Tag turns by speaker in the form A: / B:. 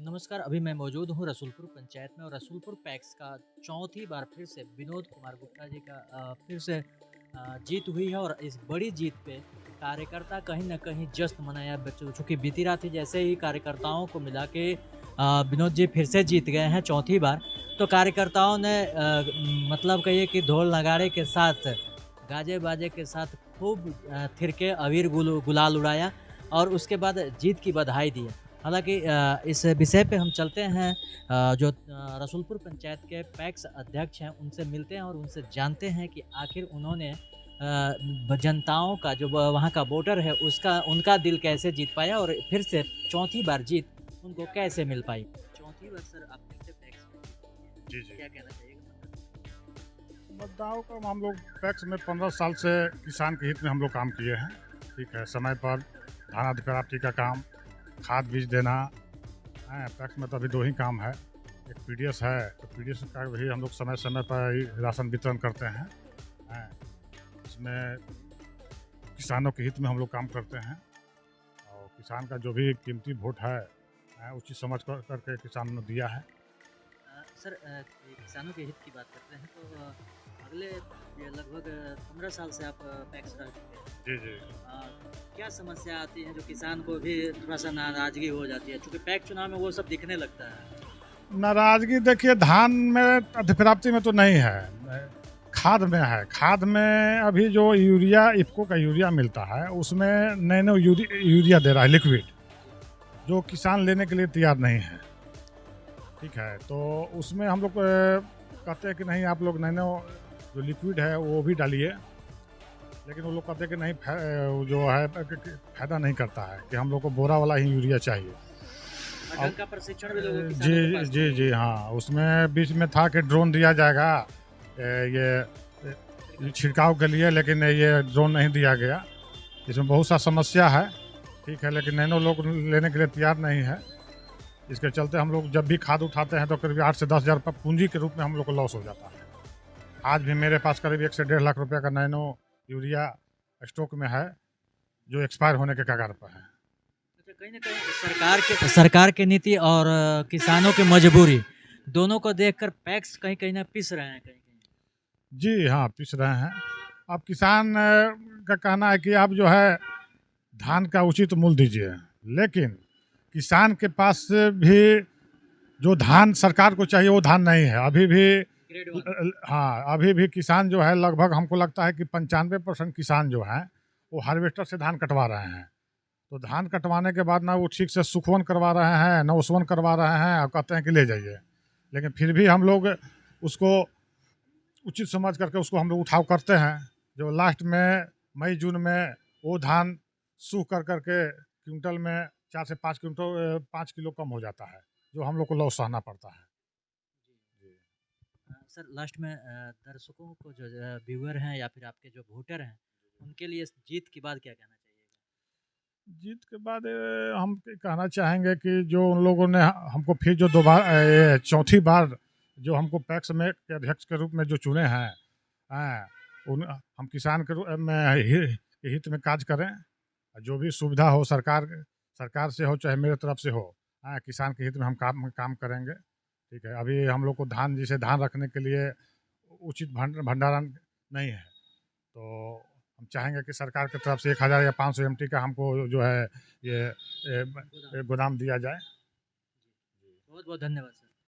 A: नमस्कार, अभी मैं मौजूद हूँ रसूलपुर पंचायत में और रसूलपुर पैक्स का चौथी बार फिर से विनोद कुमार गुप्ता जी का फिर से जीत हुई है और इस बड़ी जीत पे कार्यकर्ता कहीं न कहीं जश्न मनाया बच्चों चूँकि बीती रात ही जैसे ही कार्यकर्ताओं को मिला के विनोद जी फिर से जीत गए हैं चौथी बार, तो कार्यकर्ताओं ने मतलब कहिए कि ढोल नगाड़े के साथ, गाजे-बाजे के साथ खूब थिरके अबीर गुलाल उड़ाया और उसके बाद जीत की बधाई दी। हालाँकि इस विषय पे हम चलते हैं जो रसूलपुर पंचायत के पैक्स अध्यक्ष हैं, उनसे मिलते हैं और उनसे जानते हैं कि आखिर उन्होंने जनताओं का जो वहाँ का वोटर है, उसका उनका दिल कैसे जीत पाया और फिर से चौथी बार जीत उनको कैसे मिल पाई? चौथी बार सर आप फिर से पैक्स में जीत हुई है,
B: जी, जी।
A: क्या कहना चाहिएगा?
B: बदलाव का हम लोग पैक्स में 15 साल से किसान के हित में हम लोग काम किए हैं। ठीक है, समय पर धान अधिप्राप्ति का काम, खाद बीज देना हैं, पैक्स में तो अभी 2 ही काम है। एक पीडीएस है, तो पीडीएस का भी हम लोग समय-समय पर ही राशन वितरण करते हैं। हैं, इसमें किसानों के हित में हम लोग काम करते हैं और किसान का जो भी कीमती वोट है उचित समझ करके किसान ने दिया है।
A: सर ये किसानों के हित की बात करते हैं तो अगले ये लगभग 15 साल से आप पैक्स रह चुके हैं।
B: जी, जी।
A: क्या समस्या आती है जो किसान को भी थोड़ा-सा नाराज़गी हो जाती है? चूँकि पैक्स चुनाव में वो सब दिखने लगता है।
B: नाराज़गी देखिए धान में अधिप्राप्ति में तो नहीं है, खाद में है। खाद में अभी जो यूरिया इफ़को का यूरिया मिलता है उसमें नैनो यूरिया दे रहा है लिक्विड, जो किसान लेने के लिए तैयार नहीं है। ठीक है, तो उसमें हम लोग कहते हैं कि नहीं आप लोग नैनो जो लिक्विड है वो भी डालिए, लेकिन वो लोग कहते हैं कि नहीं जो है फ़ायदा नहीं करता है कि हम लोग को बोरा वाला ही यूरिया चाहिए।
A: और ढंग का प्रशिक्षण भी लोगों किसानों के
B: जी,
A: पास
B: जी,
A: नहीं
B: जी, हाँ, उसमें बीच में था कि ड्रोन दिया जाएगा छिड़काव के लिए, लेकिन ये ड्रोन नहीं दिया गया। इसमें बहुत सा समस्या है, ठीक है, लेकिन नैनो लोग लेने के लिए तैयार नहीं है। इसके चलते हम लोग जब भी खाद उठाते हैं तो करीब 8 से 10 हज़ार रुपये पूंजी के रूप में हम लोग को लॉस हो जाता है। आज भी मेरे पास करीब 1 से 1.5 लाख रुपये का नैनो यूरिया स्टॉक में है, जो एक्सपायर होने के कगार पर है।
A: अच्छा, कहीं न कहीं सरकार की नीति और किसानों की मजबूरी, दोनों को देखकर पैक्स कहीं-कहीं ना पिस रहे हैं कहीं-कहीं।
B: जी हाँ, पिस रहे हैं। अब किसान का कहना है कि आप जो है धान का उचित मूल्य दीजिए, लेकिन किसान के पास भी जो धान सरकार को चाहिए वो धान नहीं है। अभी भी
A: ग्रेड 1
B: हाँ, अभी भी किसान जो है लगभग हमको लगता है कि 95% किसान जो हैं वो हार्वेस्टर से धान कटवा रहे हैं। तो धान कटवाने के बाद ना वो ठीक से सुखवन करवा रहे हैं, ना ओसवन करवा रहे हैं और कहते हैं कि ले जाइए। लेकिन फिर भी हम लोग उसको उचित समझ करके उसको हम लोग उठाव करते हैं। जो लास्ट में मई-जून में वो धान सूख करके क्विंटल में 4 से 5 किलो कम हो जाता है, जो हम लोग को लॉस सहना पड़ता है। जी।
A: सर लास्ट में दर्शकों को जो व्यूअर हैं या फिर आपके जो वोटर हैं, उनके लिए इस जीत के बाद क्या कहना चाहिएगा?
B: जीत के बाद हम कहना चाहेंगे कि जो उन लोगों ने हमको फिर जो दोबारा चौथी बार जो हमको पैक्स में के अध्यक्ष के रूप में जो चुने हैं, हैं, उन हम किसान के हित में कार्य करें। जो भी सुविधा हो सरकार से हो चाहे मेरे तरफ से हो, किसान के हित में हम काम करेंगे। ठीक है, अभी हम लोग को धान रखने के लिए उचित भंडारण नहीं है, तो हम चाहेंगे कि सरकार की तरफ से 1000 या 500 एमटी का हमको जो है ये गोदाम दिया जाए।
A: बहुत-बहुत धन्यवाद सर।